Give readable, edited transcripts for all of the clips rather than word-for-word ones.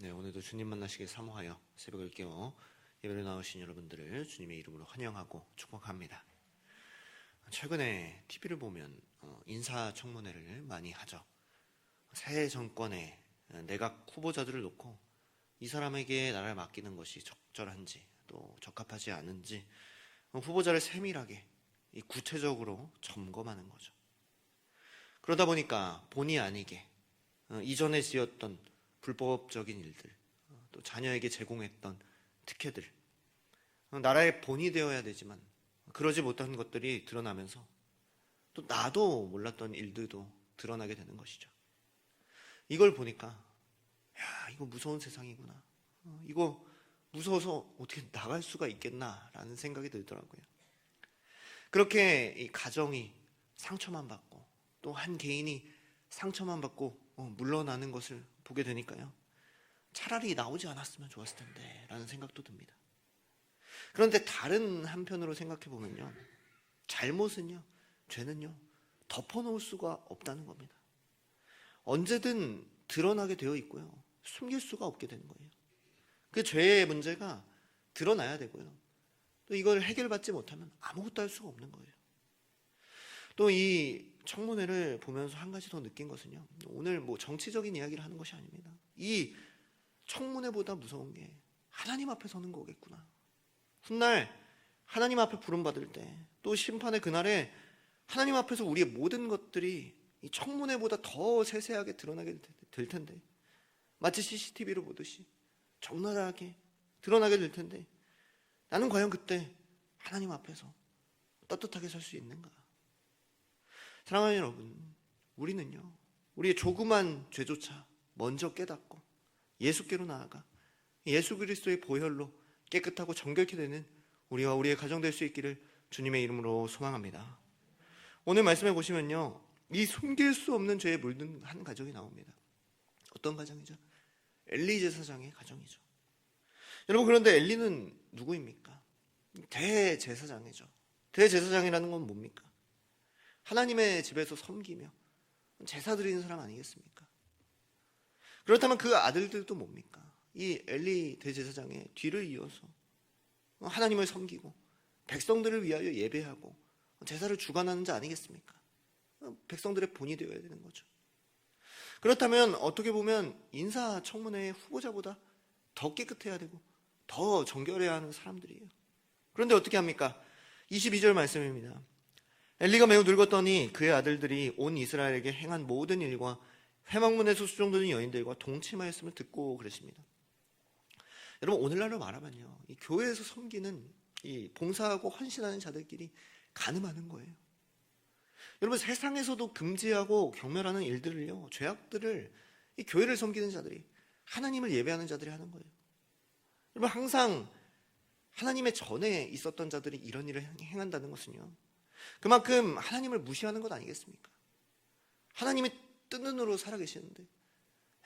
네, 오늘도 주님 만나시길 사모하여 새벽을 깨워 예배를 나오신 여러분들을 주님의 이름으로 환영하고 축복합니다. 최근에 TV를 보면 인사청문회를 많이 하죠. 새 정권의 내각 후보자들을 놓고 이 사람에게 나라를 맡기는 것이 적절한지 또 적합하지 않은지 후보자를 세밀하게 구체적으로 점검하는 거죠. 그러다 보니까 본의 아니게 이전에 지었던 불법적인 일들, 또 자녀에게 제공했던 특혜들, 나라의 본이 되어야 되지만 그러지 못한 것들이 드러나면서 또 나도 몰랐던 일들도 드러나게 되는 것이죠. 이걸 보니까 야, 이거 무서운 세상이구나. 이거 무서워서 어떻게 나갈 수가 있겠나라는 생각이 들더라고요. 그렇게 이 가정이 상처만 받고 또 한 개인이 상처만 받고 물러나는 것을 보게 되니까요. 차라리 나오지 않았으면 좋았을 텐데 라는 생각도 듭니다. 그런데 다른 한편으로 생각해 보면요, 잘못은요, 죄는요 덮어놓을 수가 없다는 겁니다. 언제든 드러나게 되어 있고요, 숨길 수가 없게 되는 거예요. 그 죄의 문제가 드러나야 되고요, 또 이걸 해결받지 못하면 아무것도 할 수가 없는 거예요. 또 이 청문회를 보면서 한 가지 더 느낀 것은요, 오늘 뭐 정치적인 이야기를 하는 것이 아닙니다. 이 청문회보다 무서운 게 하나님 앞에 서는 거겠구나. 훗날 하나님 앞에 부름받을 때, 또 심판의 그날에 하나님 앞에서 우리의 모든 것들이 이 청문회보다 더 세세하게 드러나게 될 텐데, 마치 CCTV로 보듯이 적나라하게 드러나게 될 텐데, 나는 과연 그때 하나님 앞에서 떳떳하게 설 수 있는가? 사랑하는 여러분, 우리는요, 우리의 조그만 죄조차 먼저 깨닫고 예수께로 나아가 예수 그리스도의 보혈로 깨끗하고 정결케 되는 우리와 우리의 가정 될 수 있기를 주님의 이름으로 소망합니다. 오늘 말씀해 보시면요, 이 숨길 수 없는 죄에 물든 한 가정이 나옵니다. 어떤 가정이죠? 엘리 제사장의 가정이죠. 여러분, 그런데 엘리는 누구입니까? 대제사장이죠. 대제사장이라는 건 뭡니까? 하나님의 집에서 섬기며 제사 드리는 사람 아니겠습니까? 그렇다면 그 아들들도 뭡니까? 이 엘리 대제사장의 뒤를 이어서 하나님을 섬기고 백성들을 위하여 예배하고 제사를 주관하는 자 아니겠습니까? 백성들의 본이 되어야 되는 거죠. 그렇다면 어떻게 보면 인사청문회의 후보자보다 더 깨끗해야 되고 더 정결해야 하는 사람들이에요. 그런데 어떻게 합니까? 22절 말씀입니다. 엘리가 매우 늙었더니 그의 아들들이 온 이스라엘에게 행한 모든 일과 회막문에서 수종드는 여인들과 동침하였음을 듣고 그러십니다. 여러분, 오늘날로 말하면요, 이 교회에서 섬기는 이 봉사하고 헌신하는 자들끼리 간음하는 거예요. 여러분, 세상에서도 금지하고 경멸하는 일들을요, 죄악들을 이 교회를 섬기는 자들이, 하나님을 예배하는 자들이 하는 거예요. 여러분, 항상 하나님의 전에 있었던 자들이 이런 일을 행한다는 것은요, 그만큼 하나님을 무시하는 것 아니겠습니까? 하나님이 뜬 눈으로 살아계시는데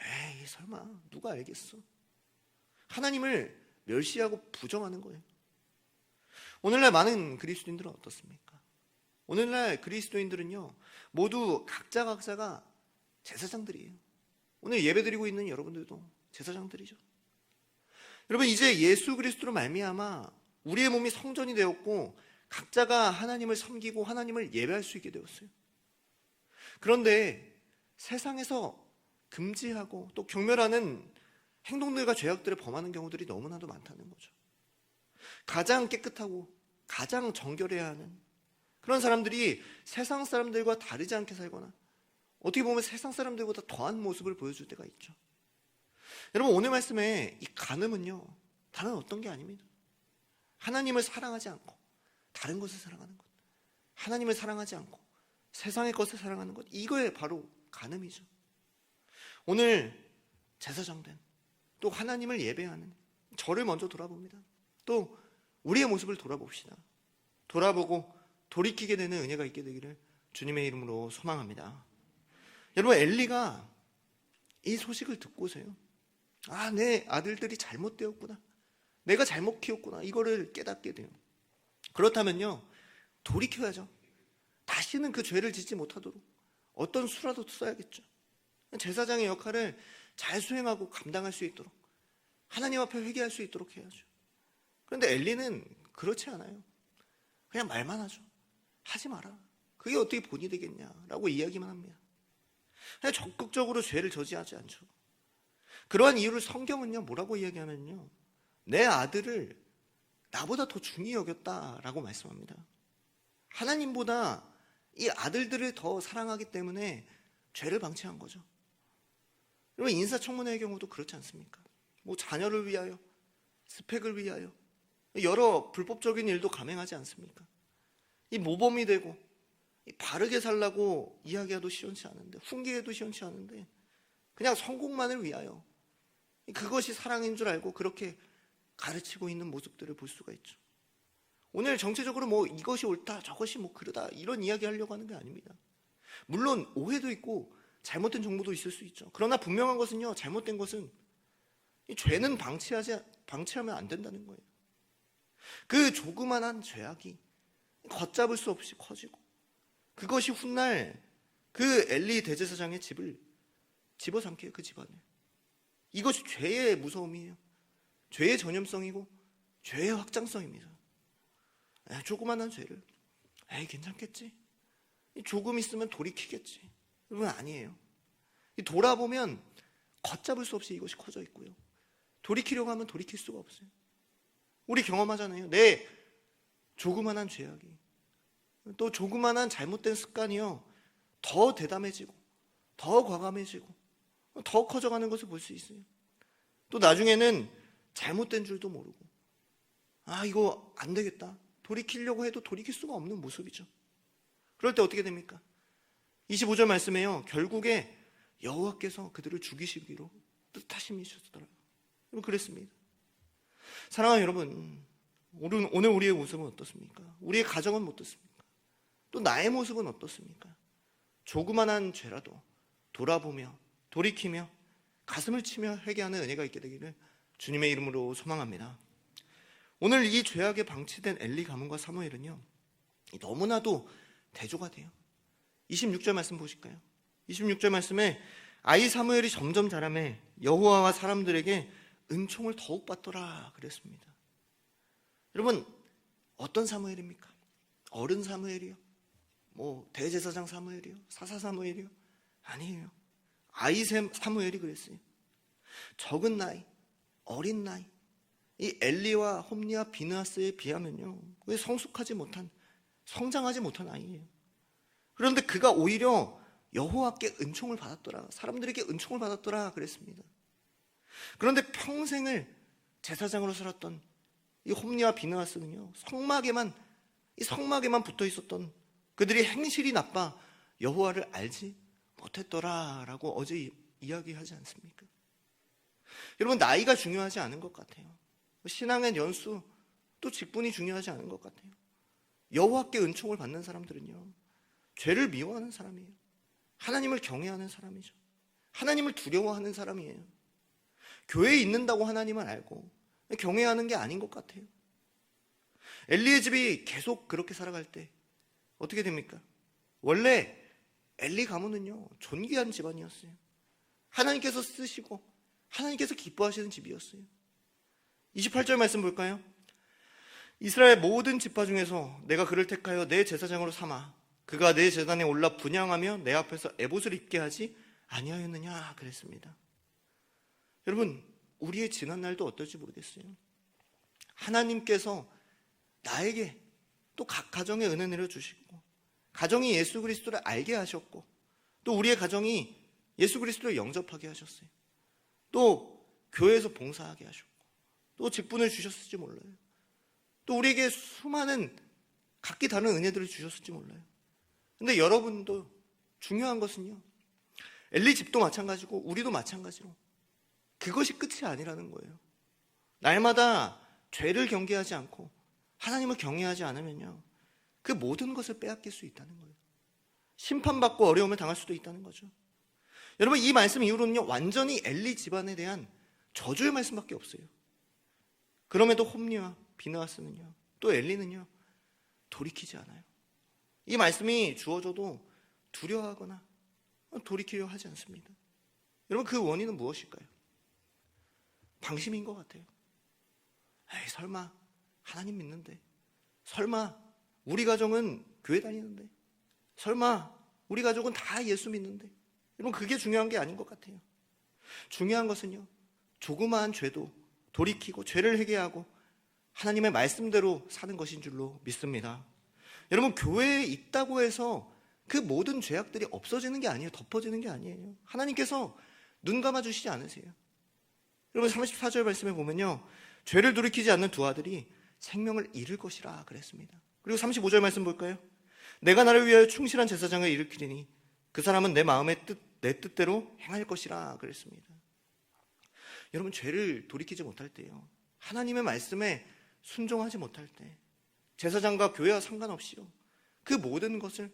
에이, 설마 누가 알겠어? 하나님을 멸시하고 부정하는 거예요. 오늘날 많은 그리스도인들은 어떻습니까? 오늘날 그리스도인들은요, 모두 각자가 제사장들이에요. 오늘 예배드리고 있는 여러분들도 제사장들이죠. 여러분, 이제 예수 그리스도로 말미암아 우리의 몸이 성전이 되었고 각자가 하나님을 섬기고 하나님을 예배할 수 있게 되었어요. 그런데 세상에서 금지하고 또 경멸하는 행동들과 죄악들을 범하는 경우들이 너무나도 많다는 거죠. 가장 깨끗하고 가장 정결해야 하는 그런 사람들이 세상 사람들과 다르지 않게 살거나 어떻게 보면 세상 사람들보다 더한 모습을 보여줄 때가 있죠. 여러분, 오늘 말씀에 이 간음은요, 다른 어떤 게 아닙니다. 하나님을 사랑하지 않고 다른 것을 사랑하는 것, 하나님을 사랑하지 않고 세상의 것을 사랑하는 것, 이거에 바로 간음이죠. 오늘 제사장된, 또 하나님을 예배하는 저를 먼저 돌아봅니다. 또 우리의 모습을 돌아봅시다. 돌아보고 돌이키게 되는 은혜가 있게 되기를 주님의 이름으로 소망합니다. 여러분, 엘리가 이 소식을 듣고서요, 아, 내 아들들이 잘못되었구나, 내가 잘못 키웠구나, 이거를 깨닫게 돼요. 그렇다면요, 돌이켜야죠. 다시는 그 죄를 짓지 못하도록 어떤 수라도 써야겠죠. 제사장의 역할을 잘 수행하고 감당할 수 있도록 하나님 앞에 회개할 수 있도록 해야죠. 그런데 엘리는 그렇지 않아요. 그냥 말만 하죠. 하지 마라. 그게 어떻게 본이 되겠냐라고 이야기만 합니다. 그냥 적극적으로 죄를 저지하지 않죠. 그러한 이유를 성경은요 뭐라고 이야기하면요, 내 아들을 나보다 더 중히 여겼다라고 말씀합니다. 하나님보다 이 아들들을 더 사랑하기 때문에 죄를 방치한 거죠. 여러분, 인사청문회의 경우도 그렇지 않습니까? 뭐 자녀를 위하여, 스펙을 위하여 여러 불법적인 일도 감행하지 않습니까? 이 모범이 되고 바르게 살라고 이야기해도 시원치 않은데, 훈계해도 시원치 않은데 그냥 성공만을 위하여 그것이 사랑인 줄 알고 그렇게 가르치고 있는 모습들을 볼 수가 있죠. 오늘 정체적으로 뭐 이것이 옳다 저것이 뭐 그러다 이런 이야기 하려고 하는 게 아닙니다. 물론 오해도 있고 잘못된 정보도 있을 수 있죠. 그러나 분명한 것은요, 잘못된 것은 이 죄는 방치하면 안 된다는 거예요. 그 조그만한 죄악이 걷잡을 수 없이 커지고 그것이 훗날 그 엘리 대제사장의 집을 집어삼켜요. 그 집안을. 이것이 죄의 무서움이에요. 죄의 전염성이고 죄의 확장성입니다. 조그만한 죄를 괜찮겠지, 조금 있으면 돌이키겠지. 여러분, 아니에요. 돌아보면 걷잡을 수 없이 이것이 커져 있고요, 돌이키려고 하면 돌이킬 수가 없어요. 우리 경험하잖아요. 내 조그만한 죄악이, 또 조그만한 잘못된 습관이요, 더 대담해지고 더 과감해지고 더 커져가는 것을 볼 수 있어요. 또 나중에는 잘못된 줄도 모르고 이거 안 되겠다, 돌이키려고 해도 돌이킬 수가 없는 모습이죠. 그럴 때 어떻게 됩니까? 25절 말씀에요, 결국에 여호와께서 그들을 죽이시기로 뜻하심이셨더라고요. 그랬습니다. 사랑하는 여러분, 오늘 우리의 모습은 어떻습니까? 우리의 가정은 어떻습니까? 또 나의 모습은 어떻습니까? 조그만한 죄라도 돌아보며 돌이키며 가슴을 치며 회개하는 은혜가 있게 되기를 주님의 이름으로 소망합니다. 오늘 이 죄악에 방치된 엘리 가문과 사무엘은요, 너무나도 대조가 돼요. 26절 말씀 보실까요? 26절 말씀에 아이 사무엘이 점점 자라매 여호와와 사람들에게 은총을 더욱 받더라 그랬습니다. 여러분, 어떤 사무엘입니까? 어른 사무엘이요? 뭐 대제사장 사무엘이요? 사사 사무엘이요? 아니에요. 아이 사무엘이 그랬어요. 적은 나이, 어린 나이, 이 엘리와 홈리와 비느하스에 비하면요, 성숙하지 못한, 성장하지 못한 아이예요. 그런데 그가 오히려 여호와께 은총을 받았더라, 사람들에게 은총을 받았더라 그랬습니다. 그런데 평생을 제사장으로 살았던 이 홈리와 비느하스는요, 성막에만 붙어 있었던 그들이 행실이 나빠 여호와를 알지 못했더라라고 어제 이야기하지 않습니까? 여러분, 나이가 중요하지 않은 것 같아요. 신앙의 연수, 또 직분이 중요하지 않은 것 같아요. 여호와께 은총을 받는 사람들은요, 죄를 미워하는 사람이에요. 하나님을 경외하는 사람이죠. 하나님을 두려워하는 사람이에요. 교회에 있는다고 하나님을 알고 경외하는 게 아닌 것 같아요. 엘리의 집이 계속 그렇게 살아갈 때 어떻게 됩니까? 원래 엘리 가문은요, 존귀한 집안이었어요. 하나님께서 쓰시고 하나님께서 기뻐하시는 집이었어요. 28절 말씀 볼까요? 이스라엘 모든 지파 중에서 내가 그를 택하여 내 제사장으로 삼아 그가 내 제단에 올라 분향하며 내 앞에서 에봇을 입게 하지 아니하였느냐 그랬습니다. 여러분, 우리의 지난날도 어떨지 모르겠어요. 하나님께서 나에게 또 각 가정에 은혜 내려주시고 가정이 예수 그리스도를 알게 하셨고 또 우리의 가정이 예수 그리스도를 영접하게 하셨어요. 또 교회에서 봉사하게 하셨고 또 직분을 주셨을지 몰라요. 또 우리에게 수많은 각기 다른 은혜들을 주셨을지 몰라요. 근데 여러분도 중요한 것은요, 엘리 집도 마찬가지고 우리도 마찬가지로 그것이 끝이 아니라는 거예요. 날마다 죄를 경계하지 않고 하나님을 경외하지 않으면요, 그 모든 것을 빼앗길 수 있다는 거예요. 심판받고 어려움을 당할 수도 있다는 거죠. 여러분, 이 말씀 이후로는요, 완전히 엘리 집안에 대한 저주의 말씀밖에 없어요. 그럼에도 홈리와 비느하스는요, 또 엘리는요, 돌이키지 않아요. 이 말씀이 주어져도 두려워하거나 돌이키려 하지 않습니다. 여러분, 그 원인은 무엇일까요? 방심인 것 같아요. 에이, 설마 하나님 믿는데, 설마 우리 가정은 교회 다니는데, 설마 우리 가족은 다 예수 믿는데. 여러분, 그게 중요한 게 아닌 것 같아요. 중요한 것은요, 조그마한 죄도 돌이키고 죄를 회개하고 하나님의 말씀대로 사는 것인 줄로 믿습니다. 여러분, 교회에 있다고 해서 그 모든 죄악들이 없어지는 게 아니에요. 덮어지는 게 아니에요. 하나님께서 눈 감아주시지 않으세요. 여러분, 34절 말씀에 보면요, 죄를 돌이키지 않는 두 아들이 생명을 잃을 것이라 그랬습니다. 그리고 35절 말씀 볼까요? 내가 나를 위하여 충실한 제사장을 일으키리니 그 사람은 내 마음의 뜻, 내 뜻대로 행할 것이라 그랬습니다. 여러분, 죄를 돌이키지 못할 때요, 하나님의 말씀에 순종하지 못할 때 제사장과 교회와 상관없이요, 그 모든 것을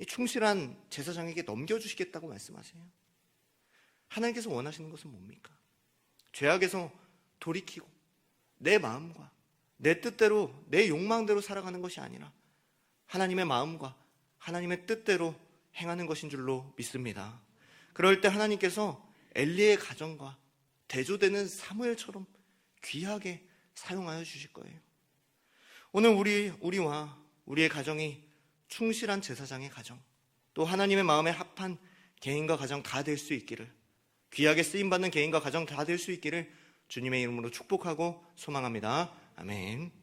충실한 제사장에게 넘겨주시겠다고 말씀하세요. 하나님께서 원하시는 것은 뭡니까? 죄악에서 돌이키고 내 마음과 내 뜻대로, 내 욕망대로 살아가는 것이 아니라 하나님의 마음과 하나님의 뜻대로 행하는 것인 줄로 믿습니다. 그럴 때 하나님께서 엘리의 가정과 대조되는 사무엘처럼 귀하게 사용하여 주실 거예요. 오늘 우리와 우리의 가정이 충실한 제사장의 가정, 또 하나님의 마음에 합한 개인과 가정 다 될 수 있기를, 귀하게 쓰임받는 개인과 가정 다 될 수 있기를 주님의 이름으로 축복하고 소망합니다. 아멘.